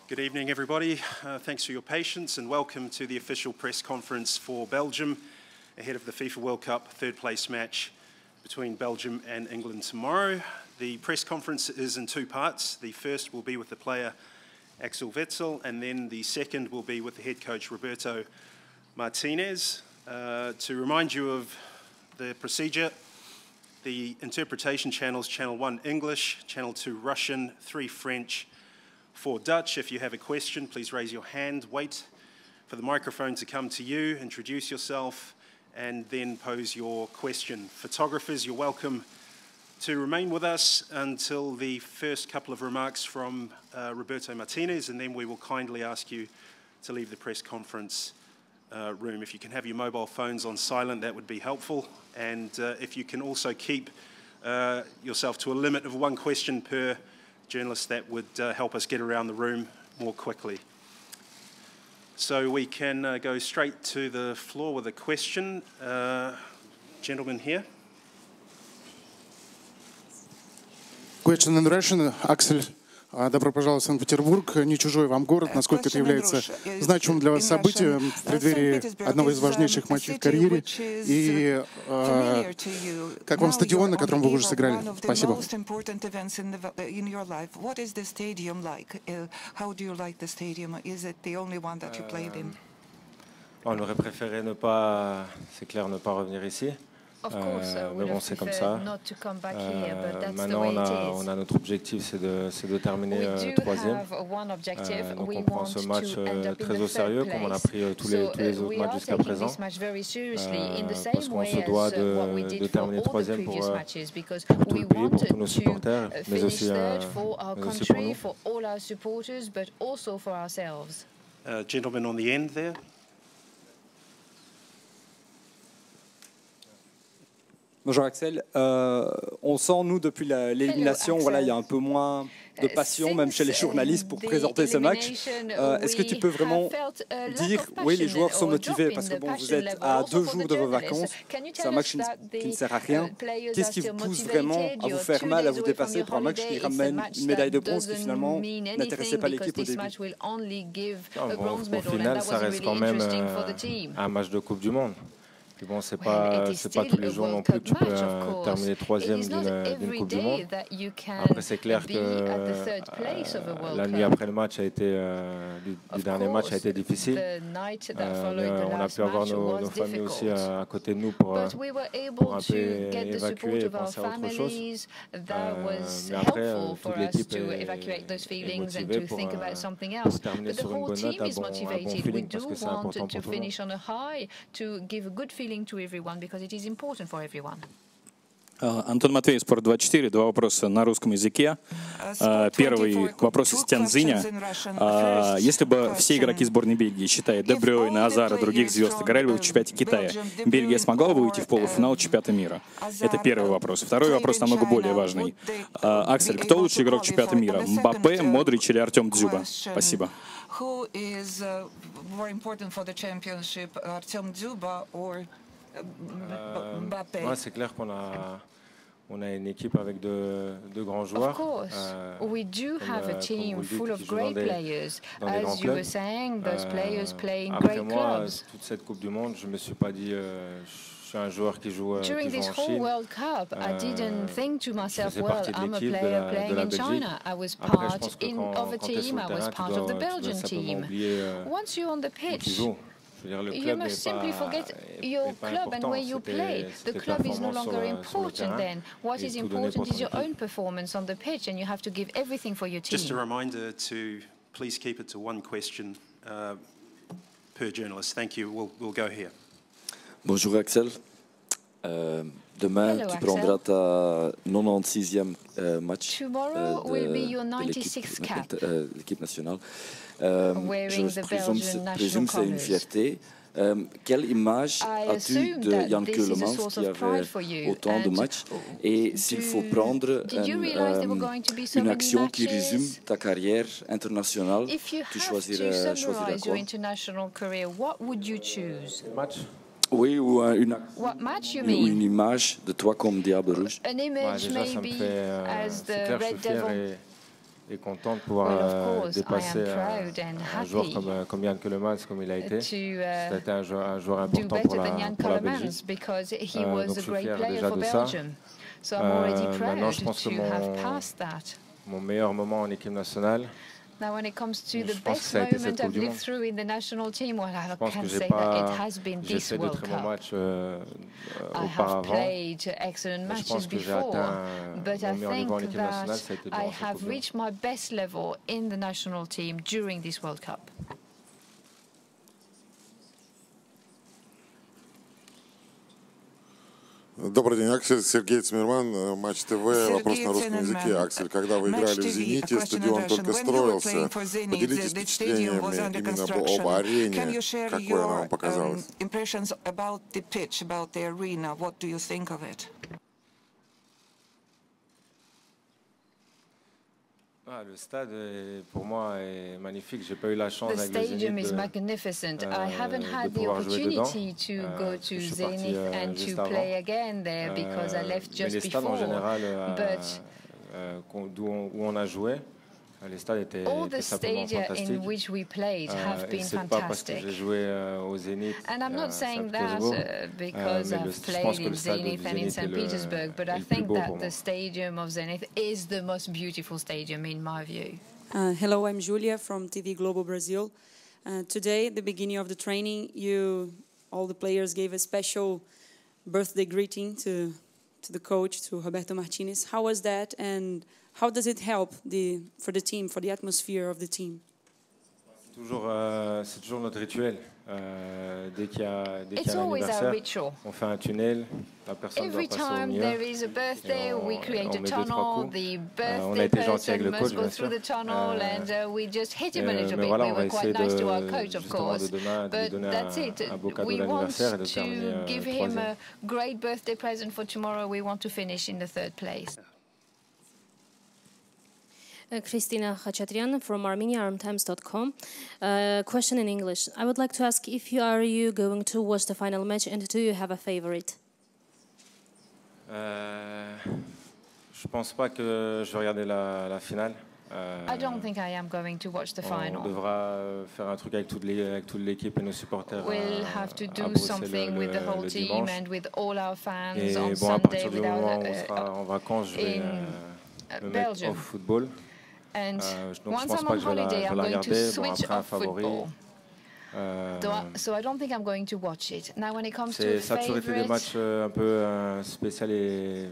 Good evening, everybody. Thanks for your patience and welcome to the official press conference for Belgium ahead of the FIFA World Cup third place match between Belgium and England tomorrow. The press conference is in two parts. The first will be with the player Axel Witsel, and then the second will be with the head coach Roberto Martinez. To remind you of the procedure, the interpretation channels, Channel 1 English, Channel 2 Russian, 3 French, 4 Dutch. If you have a question, please raise your hand, wait for the microphone to come to you, introduce yourself, and then pose your question. Photographers, you're welcome to remain with us until the first couple of remarks from Roberto Martinez, and then we will kindly ask you to leave the press conference room. If you can have your mobile phones on silent, that would be helpful. And if you can also keep yourself to a limit of 1 question per journalist, that would help us get around the room more quickly. So we can go straight to the floor with a question. Gentleman here. Question in Russian. Axel, добро пожаловать в Санкт-Петербург, не чужой вам город. Насколько это является значимым для вас событием в преддверии одного из важнейших матчей в карьере? И как вам стадион, на котором вы уже сыграли? Спасибо. On aurait préféré ne pas, c'est clair, ne pas revenir ici. Mais bon, c'est comme ça. Maintenant, on a notre objectif, c'est de terminer 3e. Donc on prend ce match très au sérieux, comme on a pris tous les autres matchs jusqu'à présent. Parce qu'on se doit de terminer 3e pour tout le pays, pour tous nos supporters, mais aussi pour nous. Gentleman on the end there. Bonjour Axel, on sent nous depuis l'élimination, voilà, il y a un peu moins de passion même chez les journalistes pour présenter ce match. Est-ce que tu peux vraiment dire, oui, les joueurs sont motivés parce que bon, vous êtes à 2 jours de vos vacances, c'est un match qui ne sert à rien. Qu'est-ce qui vous pousse vraiment à vous faire mal, à vous dépasser pour un match qui ramène une médaille de bronze qui finalement n'intéressait pas l'équipe au début? Au final, ça reste quand même un match de Coupe du Monde. Puis bon, c'est pas tous les jours non plus que tu peux terminer 3e d'une Coupe du Monde. Après, c'est clair que la nuit après le match a été, du dernier match a été difficile. On a pu avoir nos familles aussi à côté de nous pour un peu évacuer et penser à autre chose. Mais après, toute l'équipe est motivée pour terminer sur une bonne note, un bon feeling, parce que c'est important pour tout le monde. To everyone because it is important for everyone. Антон Матвей, Спорт24, 2 вопроса на русском языке. Первый вопрос из Тяньцзиня. Если бы все игроки сборной Бельгии, считая Де Брюйна, Азара и других звезд, играли бы в чемпионате Китая, Бельгия смогла бы выйти в полуфинал чемпионата мира? Это первый вопрос. Второй вопрос намного более важный. Аксель, кто лучший игрок чемпионата мира? Мбаппе, Модрич или Артем Дзюба? Спасибо. Who is more important for the championship, Artem Dzyuba or Mbappé? Ouais, c'est clair qu'on a une équipe avec de grands joueurs. Of course, we do have a team full of great players. As you were saying, those players play in great clubs. Toute cette Coupe du Monde, je me suis pas dit je suis un joueur qui joue en Chine. During this whole World Cup, I didn't think to myself, well, I'm a player playing in China. I was part of a team, I was part of the Belgian team. Once you're on the pitch, you must simply forget your club and where you play. The club is no longer important then. What is important is your own performance on the pitch, and you have to give everything for your team. Just a reminder to please keep it to 1 question per journalist. Thank you. We'll go here. Bonjour Axel. Demain, tu prendras ta 96e match de l'équipe nationale. Je présume que c'est une fierté. Quelle image as-tu de Jan Keulemans qui avait autant de matchs? Et s'il faut prendre une action qui résume ta carrière internationale, tu choisirais quoi? Oui, ou une image de toi comme Diable Rouge. An image maybe as the Red Devil. et content de pouvoir dépasser un joueur comme Jan Keulemans, comme il a été. C'était un joueur important pour la Belgique. Donc je suis fier déjà de ça. Maintenant, je pense que mon meilleur moment en équipe nationale, Now, when it comes to the best moment I've lived through in the national team, well, I can say that it has been this World Cup. I have played excellent matches before, but I think that I have reached my best level in the national team during this World Cup. Добрый день, Аксель. Сергей Циммерман, Матч ТВ. Вопрос на русском языке. Аксель, когда вы играли в «Зените», стадион только строился. Поделитесь впечатлениями именно об арене. Какой она вам показалась? Le stade, pour moi, est magnifique. J'ai pas eu la chance avec le Zénith I haven't had the opportunity to go to Zenith and to play again there because I left just mais les stades en général, où on a joué, les stades étaient simplement fantastiques. In which we played have been fantastic. Pas parce que j'ai joué au Zénith. And I'm not saying that because I've played in Zenith and in St. Petersburg, but I think that the stadium of Zenith is the most beautiful stadium in my view. Hello, I'm Julia from TV Globo Brazil. Today, at the beginning of the training, all the players gave a special birthday greeting to the coach, to Roberto Martinez. How was that, and how does it help for the team, for the atmosphere of the team? C'est toujours notre rituel. Dès qu'il y a un anniversaire, on fait un tunnel. La personne doit passer au milieu. There is a birthday, we create a tunnel. The on a été gentil avec le birthday coach, person must go through the tunnel, and we just hit him a little bit. We were quite nice to our coach, of course. But that's it. We want to give him a great birthday present for tomorrow. We want to finish in the third place. Christina Khachatryan from ArmeniaArmTimes.com. Question in English. I would like to ask if you are going to watch the final match, and do you have a favorite? Je pense pas que je vais regarder la finale. I don't think I am going to watch the final. On devra faire un truc avec toute l'équipe et nos supporters. We'll have to do something with the whole team and with all our fans et on bon, à partir Sunday du moment où on sera en vacances, je vais me mettre au football. And donc once je pense I'm pas on que je vais holiday, I'm la going to regarder. Bon, switch après un off favori. football. So I don't think I'm going to watch it. Now, when it comes to ça a toujours été des matchs un peu spéciaux et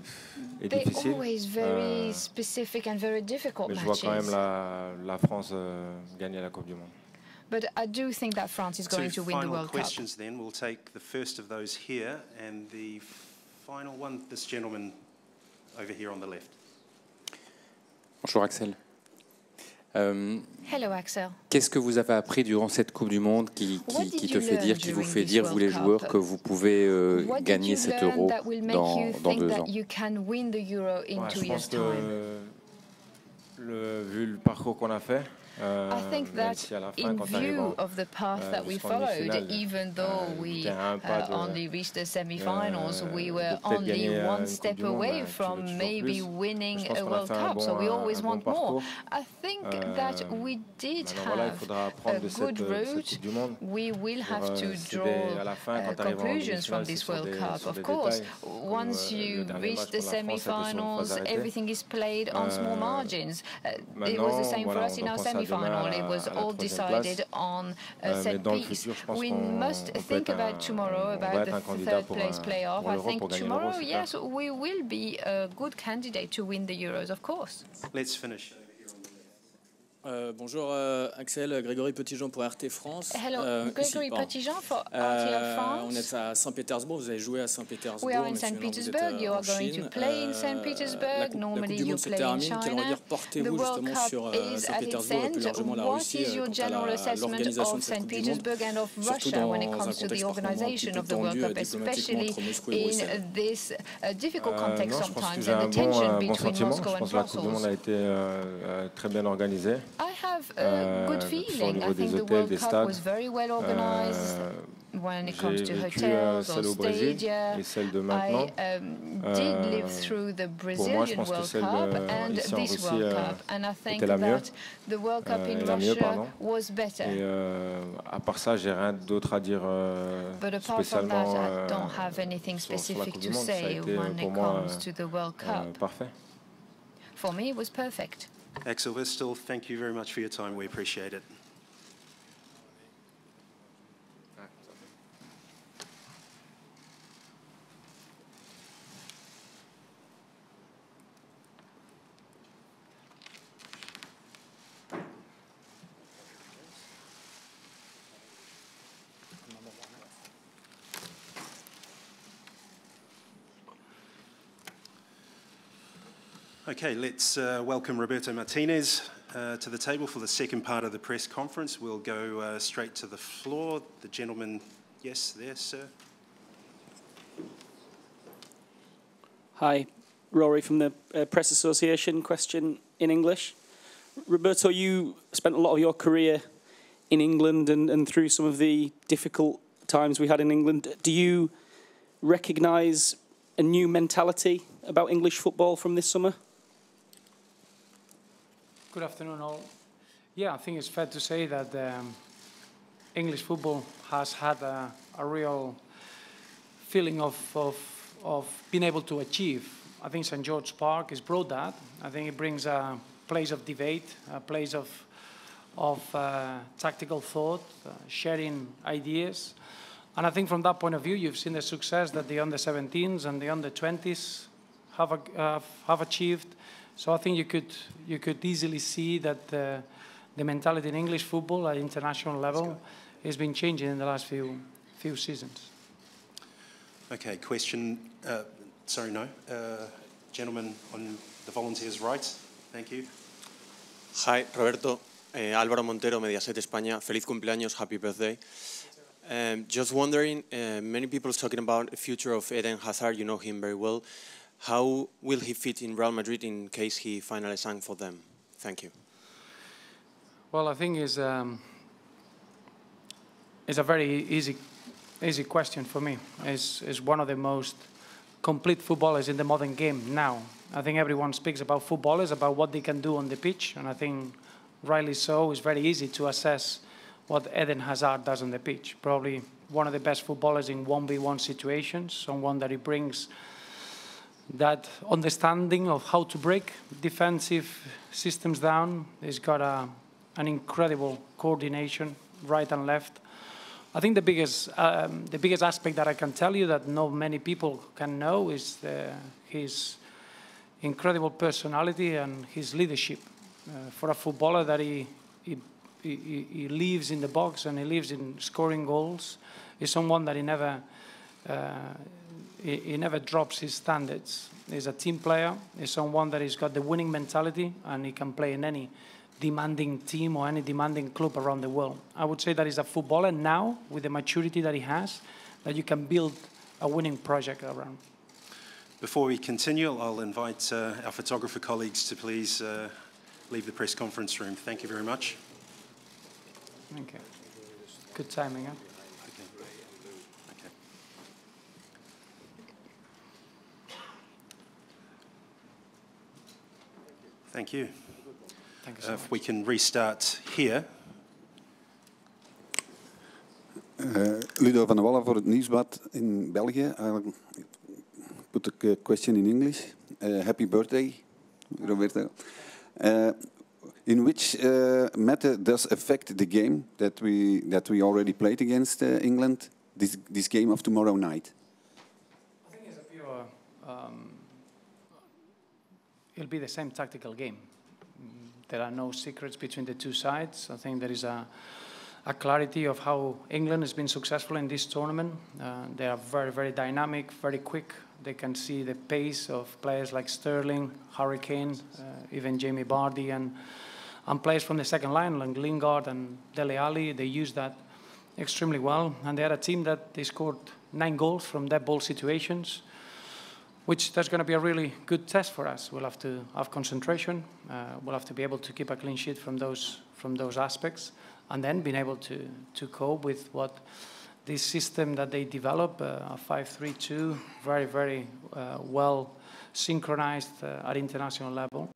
difficiles. They're always very specific and very difficult mais matches. Je vois quand même la France gagner la Coupe du Monde. But I do think that France is going to win the World Cup. Questions then. We'll take the first of those here, and the final one, this gentleman over here on the left. Bonjour Axel. Hello Axel. Qu'est-ce que vous avez appris durant cette Coupe du Monde qui te fait dire, qui vous fait dire, vous les joueurs, que vous pouvez gagner cet euro dans 2 ans? Je pense que vu le parcours qu'on a fait, I think that in view of the path that we followed, even though we only reached the semi-finals, we were only one step away from maybe winning a World Cup, so we always want more. I think that we did have a good route. We will have to draw conclusions from this World Cup. Of course, once you reach the semi-finals, everything is played on small margins. It was the same for us in our semi-final. It was all decided on a set piece. We must think about tomorrow, about the third place playoff. I think tomorrow, yes, we will be a good candidate to win the Euros, of course. Let's finish. Bonjour Axel, Grégory Petitjean pour RT France. Hello, Grégory Petitjean for RT France. On est à Saint-Pétersbourg, vous avez joué à Saint-Pétersbourg. We are in St. Petersburg, you are going to play in St. Petersburg, normally you play in China. The World Cup is at its end. What is your general assessment of St. Petersburg and of Russia when it comes to the organization of the World Cup, especially in this difficult context sometimes and the tension between Moscow and Brussels? Je pense que la Coupe du Monde a été très bien organisée. I have a good feeling. I think the World Cup was very well organized. when it comes to J'ai vécu hotels or celle au Brésil stadia. et celle de I maintenant. did live through the Pour moi, je Brazilian pense que World celle Cup and ici en this Russie World Cup, and I think était la mieux. that the World Cup in La mieux, Russia pardon. was better. Et à part ça, j'ai rien d'autre à dire But apart from that, spécialement I don't have anything sur la specific Coupe du to Monde. Ça a say été when pour it moi comes to the World Cup. parfait. For me, it was perfect. Axel Wistel, thank you very much for your time. We appreciate it. Okay, let's welcome Roberto Martinez to the table for the second part of the press conference. We'll go straight to the floor. The gentleman, yes, there, sir. Hi, Rory from the Press Association. Question in English. Roberto, you spent a lot of your career in England and through some of the difficult times we had in England. Do you recognise a new mentality about English football from this summer? Good afternoon, all. Yeah, I think it's fair to say that English football has had a real feeling of being able to achieve. I think St. George Park has brought that. I think it brings a place of debate, a place of tactical thought, sharing ideas. And I think from that point of view, you've seen the success that the under-17s and the under-20s have achieved. So I think you could easily see that the mentality in English football at international level has been changing in the last few seasons. Okay, question. Sorry, no. Gentleman on the volunteers' right. Thank you. Hi, Roberto. Álvaro Montero, Mediaset España. Feliz cumpleaños, happy birthday. Just wondering, many people are talking about the future of Eden Hazard. You know him very well. How will he fit in Real Madrid in case he finally signs for them? Thank you. Well, I think it's a very easy question for me. Is one of the most complete footballers in the modern game now. I think everyone speaks about footballers, about what they can do on the pitch, and I think rightly so. It's very easy to assess what Eden Hazard does on the pitch. Probably one of the best footballers in 1v1 situations, someone that he brings that understanding of how to break defensive systems down. He's got an incredible coordination, right and left. I think the biggest aspect that I can tell you that not many people can know is his incredible personality and his leadership. For a footballer that he lives in the box and he lives in scoring goals, is someone that he never drops his standards. He's a team player. He's someone that has got the winning mentality and he can play in any demanding team or any demanding club around the world. I would say that he's a footballer now, with the maturity that he has, that you can build a winning project around. Before we continue, I'll invite our photographer colleagues to please leave the press conference room. Thank you very much. Okay. Good timing, huh? Thank you. Thank you so much. If we can restart here. Ludo van der Wallen voor het Nieuwsblad in België. Put a question in English. Happy birthday, Roberto. In which matter does affect the game that we already played against England? This game of tomorrow night. I think it's a pure. It'll be the same tactical game. There are no secrets between the two sides. I think there is a clarity of how England has been successful in this tournament. They are very, very dynamic, very quick. They can see the pace of players like Sterling, Harry Kane, even Jamie Vardy, and players from the second line like Lingard and Dele Alli. They use that extremely well. And they had a team that they scored 9 goals from dead ball situations, which that's going to be a really good test for us. We'll have to have concentration. We'll have to be able to keep a clean sheet from those aspects, and then being able to cope with what this system that they develop, a 5-3-2, very, very well synchronized at international level.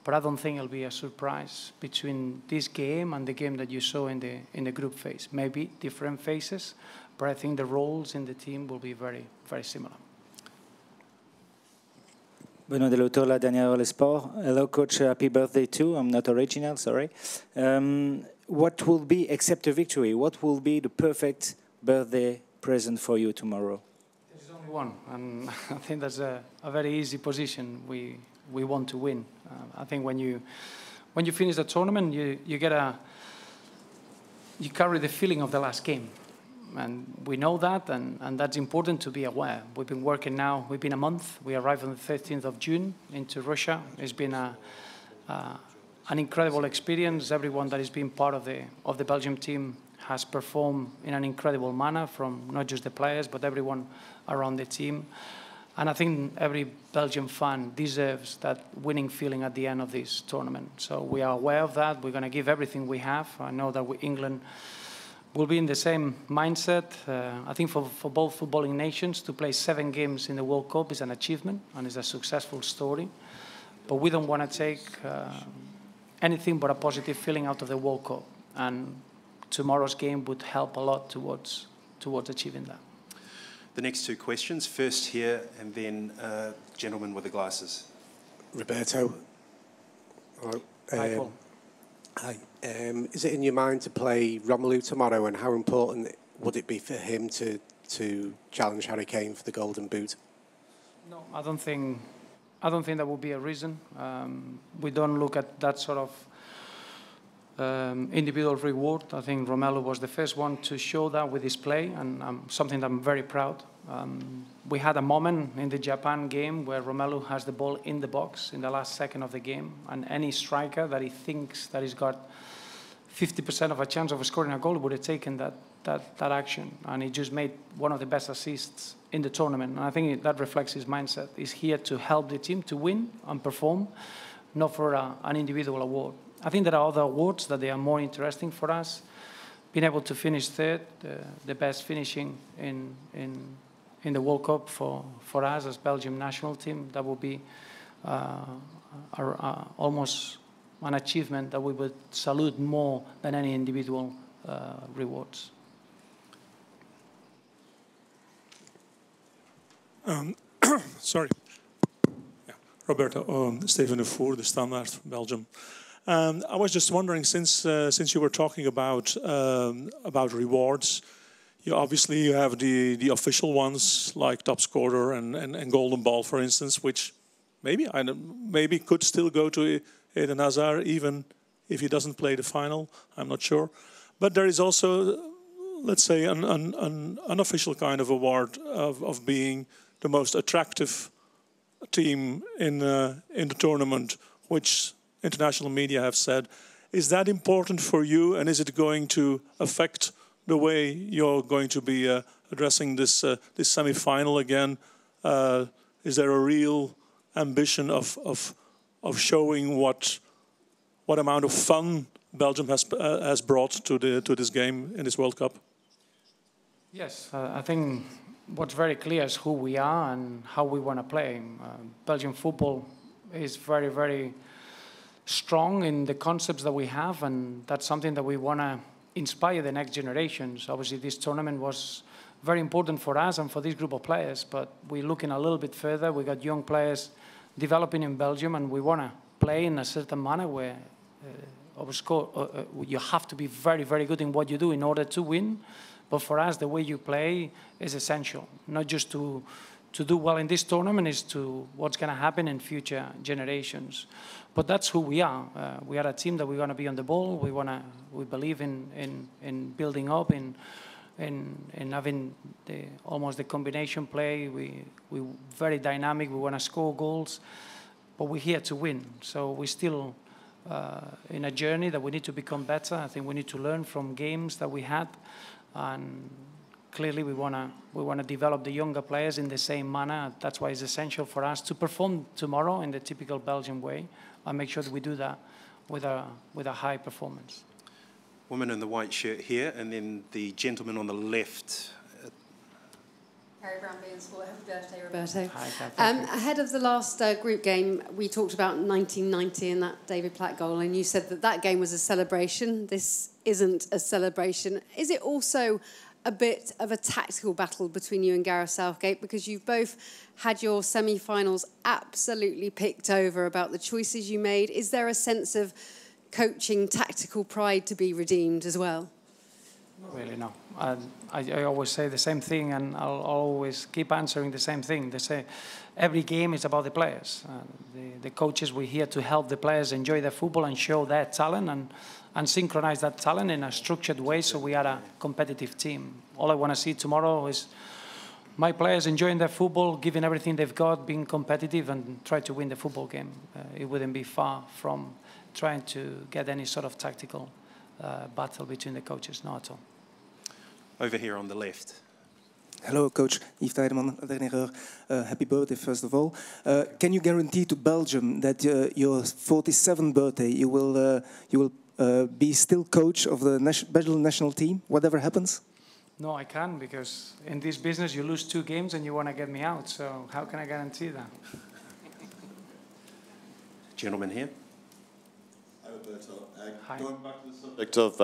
But I don't think it'll be a surprise between this game and the game that you saw in the group phase. Maybe different phases, but I think the roles in the team will be very, very similar. Benoît Delautour, La Dernière Heure Les Sports. Hello, Coach. Happy birthday too. I'm not original, sorry. What will be, except a victory, what will be the perfect birthday present for you tomorrow? There's only one, and I think that's a very easy position. We want to win. I think when you finish the tournament, you carry the feeling of the last game, and we know that, and that's important to be aware. We've been working now. We've been a month. We arrived on the 13th of June into Russia. It's been an incredible experience. Everyone that has been part of the Belgium team has performed in an incredible manner, from not just the players, but everyone around the team. And I think every Belgian fan deserves that winning feeling at the end of this tournament. So we are aware of that. We're going to give everything we have. I know that England will be in the same mindset. I think for both footballing nations, to play 7 games in the World Cup is an achievement and is a successful story. But we don't want to take anything but a positive feeling out of the World Cup. And tomorrow's game would help a lot towards achieving that. The next 2 questions, first here and then gentleman with the glasses. Roberto. Hello. Hi, Paul. Hi. Is it in your mind to play Romelu tomorrow, and how important would it be for him to challenge Harry Kane for the Golden Boot? No, I don't think that would be a reason. We don't look at that sort of individual reward. I think Romelu was the first one to show that with his play, and something that I'm very proud. We had a moment in the Japan game where Romelu has the ball in the box in the last second of the game, and any striker that he thinks that he's got 50% of a chance of scoring a goal would have taken that action, and he just made one of the best assists in the tournament. And I think that reflects his mindset. He's here to help the team to win and perform, not for an individual award. I think there are other awards that they are more interesting for us. Being able to finish third, the best finishing in the World Cup for us as Belgium national team, that would be almost an achievement that we would salute more than any individual rewards. Sorry. Yeah. Roberto, Steven de Voer, the Standard, Belgium. I was just wondering, since you were talking about rewards, you have the official ones like top scorer and golden ball, for instance, which maybe could still go to Eden Hazard even if he doesn't play the final. I'm not sure, but there is also, let's say, an unofficial kind of award of being the most attractive team in the tournament, which international media have said. Is that important for you, and is it going to affect the way you're going to be addressing this semi-final again? Is there a real ambition of showing what amount of fun Belgium has brought to this game in this World Cup? Yes, I think what's very clear is who we are and how we want to play. Belgian football is very, very strong in the concepts that we have, and that's something that we want to inspire the next generations. Obviously, this tournament was very important for us and for this group of players, but we're looking a little bit further. We got young players developing in Belgium, and we want to play in a certain manner where you have to be very, very good in what you do in order to win. But for us, the way you play is essential, not just to do well in this tournament, is to what's going to happen in future generations. But that's who we are. We are a team that we're going to be on the ball. We believe in building up, in having almost the combination play. We're very dynamic. We want to score goals, but we're here to win. So we're still in a journey that we need to become better. I think we need to learn from games that we had, and clearly we want to develop the younger players in the same manner. That's why it's essential for us to perform tomorrow in the typical Belgian way, and make sure that we do that with a high performance. woman in the white shirt here, and then the gentleman on the left. Harry Brown, BEL Sport. Happy birthday, Roberto. Ahead of the last group game, we talked about 1990 and that David Platt goal, and you said that that game was a celebration. This isn't a celebration. Is it also a bit of a tactical battle between you and Gareth Southgate, because you've both had your semi-finals absolutely picked over about the choices you made? Is there a sense of coaching tactical pride to be redeemed as well? Not really, no. I always say the same thing, and I'll always keep answering the same thing. They say every game is about the players. The coaches, we're here to help the players enjoy their football and show their talent and synchronize that talent in a structured way so we are a competitive team. All I want to see tomorrow is my players enjoying their football, giving everything they've got, being competitive and try to win the football game. It wouldn't be far from trying to get any sort of tactical battle between the coaches, not at all. Over here on the left. Hello, Coach Yves Tijdeman, Werner. Happy birthday, first of all. Can you guarantee to Belgium that your 47th birthday you will be still coach of the Belgian national team, whatever happens? No, I can't, because in this business you lose 2 games and you want to get me out. So how can I guarantee that? Gentleman here. Hi, Roberto. Going back to the subject of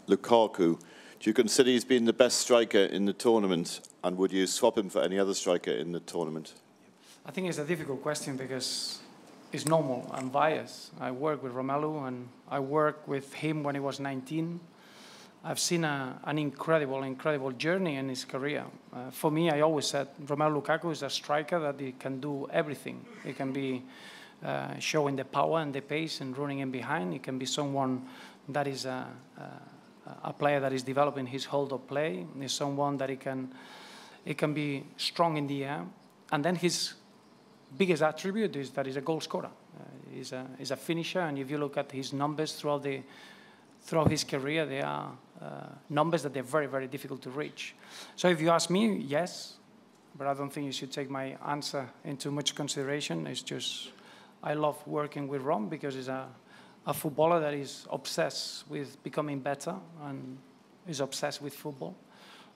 Lukaku, do you consider he's been the best striker in the tournament, and would you swap him for any other striker in the tournament? I think it's a difficult question because it's normal. I'm biased. I work with Romelu, and I worked with him when he was 19. I've seen an incredible journey in his career. For me, I always said Romelu Lukaku is a striker that he can do everything. He can be showing the power and the pace and running in behind. He can be someone that is a player that is developing his hold of play. He's someone that he can be strong in the air. And then his biggest attribute is that he's a goal scorer. He's a finisher, and if you look at his numbers throughout his career, they are numbers that they're very, very difficult to reach. So if you ask me, yes, but I don't think you should take my answer into much consideration. It's just I love working with Rom because he's a footballer that is obsessed with becoming better and is obsessed with football.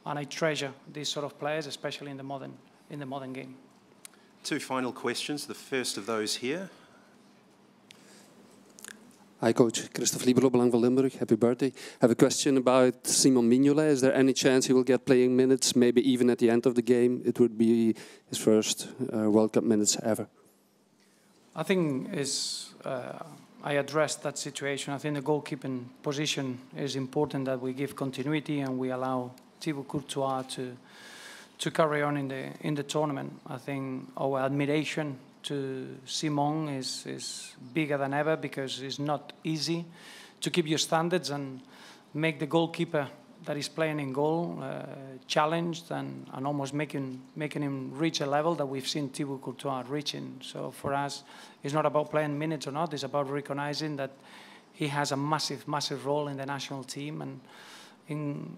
And I treasure these sort of players, especially in the modern game. 2 final questions. The first of those here. Hi, Coach. Christophe Lieberlo, Belang van Limburg. Happy birthday. I have a question about Simon Mignolet. Is there any chance he will get playing minutes, maybe even at the end of the game? It would be his first World Cup minutes ever. I think I addressed that situation. I think the goalkeeping position is important, that we give continuity and we allow Thibaut Courtois to carry on in the tournament. I think our admiration to Simon is bigger than ever, because it's not easy to keep your standards and make the goalkeeper that is playing in goal challenged and almost making him reach a level that we've seen Thibaut Courtois reaching. So for us, it's not about playing minutes or not. It's about recognizing that he has a massive role in the national team. And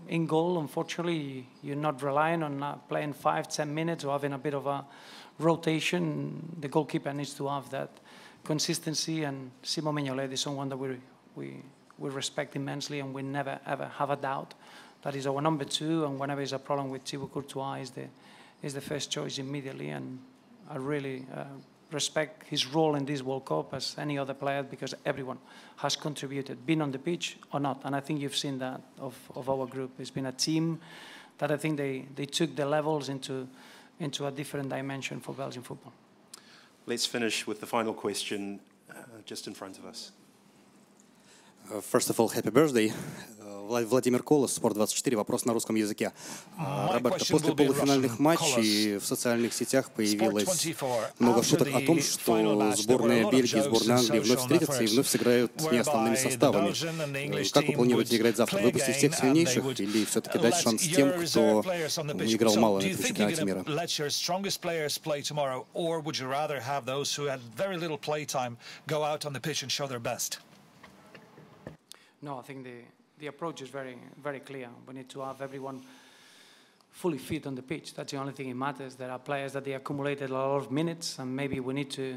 in goal, unfortunately, you're not relying on playing 5-10 minutes or having a bit of a rotation. The goalkeeper needs to have that consistency, and Simon Mignolet is someone that we respect immensely, and we never ever have a doubt that is our number 2, and whenever there's a problem with Thibaut Courtois is the first choice immediately. And I really respect his role in this World Cup as any other player, because everyone has contributed, been on the pitch or not. And I think you've seen that of our group. It's been a team that I think they took the levels into a different dimension for Belgian football. Let's finish with the final question just in front of us. First of all, happy birthday. Владимир Колос, Спорт24, вопрос на русском языке. Роберто, после полуфинальных матчей в социальных сетях появилось много шуток о том, что сборная Бельгии и сборная Англии вновь встретятся и вновь сыграют не основными составами. Как вы планируете играть завтра? Выпустить всех сильнейших или все-таки дать шанс тем, кто играл мало на этом чемпионате мира? No, I think the approach is very, very clear. We need to have everyone fully fit on the pitch. That's the only thing that matters. There are players that they accumulated a lot of minutes, and maybe we need to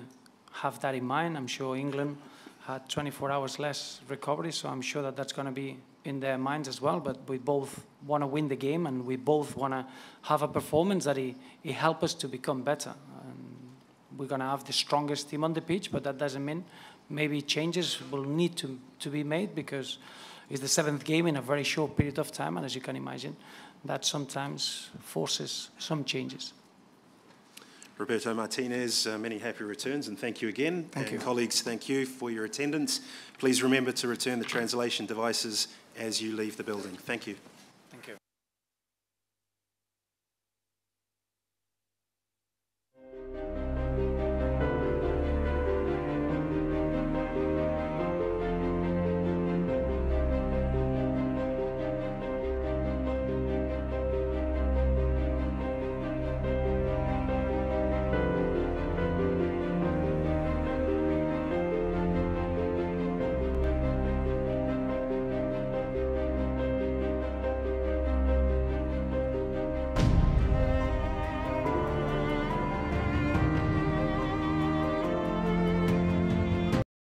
have that in mind. I'm sure England had 24 hours less recovery, so I'm sure that that's going to be in their minds as well. But we both want to win the game, and we both want to have a performance that it help us to become better. And we're going to have the strongest team on the pitch, but that doesn't mean maybe changes will need to be made, because it's the 7th game in a very short period of time, and as you can imagine, that sometimes forces some changes. Roberto Martinez, many happy returns, and thank you again. Thank you. Colleagues, thank you for your attendance. Please remember to return the translation devices as you leave the building. Thank you.